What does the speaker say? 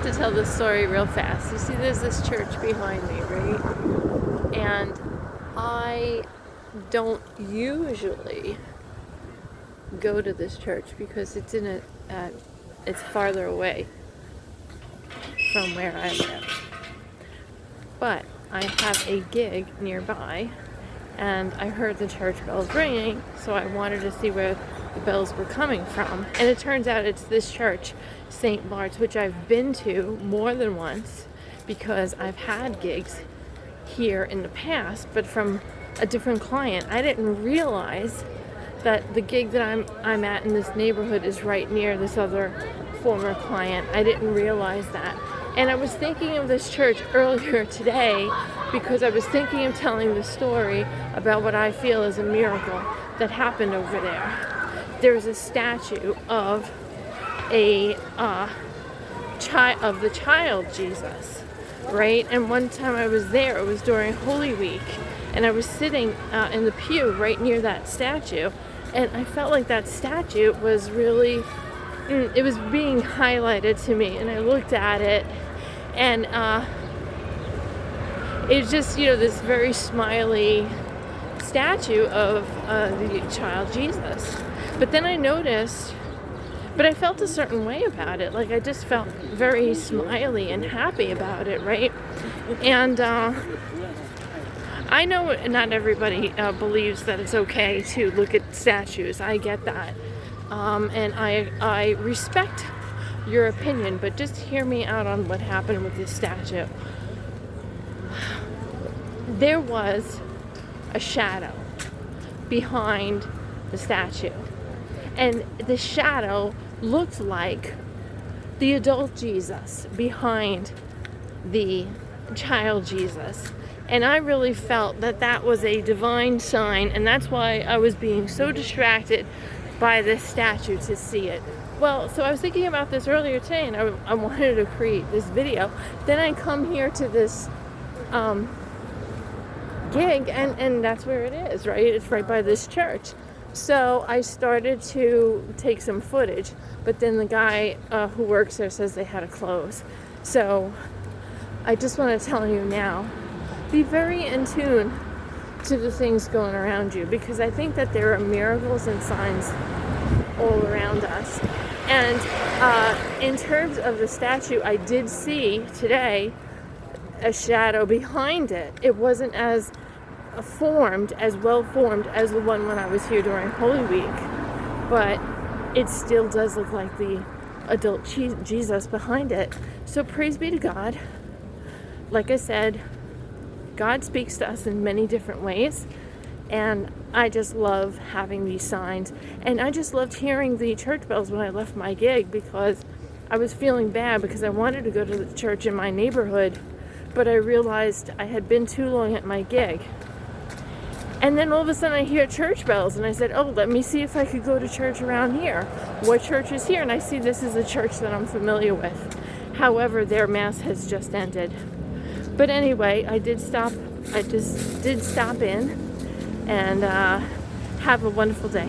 to tell this story real fast. You see, there's this church behind me, right? And I don't usually go to this church because it's it's farther away from where I live. But I have a gig nearby, and I heard the church bells ringing, so I wanted to see where the bells were coming from. And it turns out it's this church, St. Bart's, which I've been to more than once because I've had gigs here in the past, but from a different client. I didn't realize that the gig that I'm at in this neighborhood is right near this other former client. I didn't realize that. And I was thinking of this church earlier today because I was thinking of telling the story about what I feel is a miracle that happened over there. There's a statue of the child Jesus, right? And one time I was there, it was during Holy Week, and I was sitting in the pew right near that statue, and I felt like that statue was really, it was being highlighted to me, and I looked at it, and it's just, this very smiley statue of the child Jesus. But then I noticed, but I felt a certain way about it. Like, I just felt very smiley and happy about it, right? And I know not everybody believes that it's okay to look at statues. I get that. And I respect your opinion, but just hear me out on what happened with this statue. There was a shadow behind the statue, and the shadow looked like the adult Jesus behind the child Jesus. And I really felt that that was a divine sign, and that's why I was being so distracted by this statue to see it. Well, so I was thinking about this earlier today, and I wanted to create this video. Then I come here to this gig, and that's where it is, right? It's right by this church. So I started to take some footage, but then the guy who works there says they had to close. So I just want to tell you now, be very in tune to the things going around you, because I think that there are miracles and signs all around us. And in terms of the statue, I did see today a shadow behind it. It wasn't as well formed as the one when I was here during Holy Week, but it still does look like the adult Jesus behind it. So praise be to God. Like I said, God speaks to us in many different ways, and I just love having these signs. And I just loved hearing the church bells when I left my gig, because I was feeling bad because I wanted to go to the church in my neighborhood, but I realized I had been too long at my gig. And then all of a sudden I hear church bells, and I said, oh, let me see if I could go to church around here. What church is here? And I see this is a church that I'm familiar with. However, their mass has just ended. But anyway, I just did stop in, and have a wonderful day.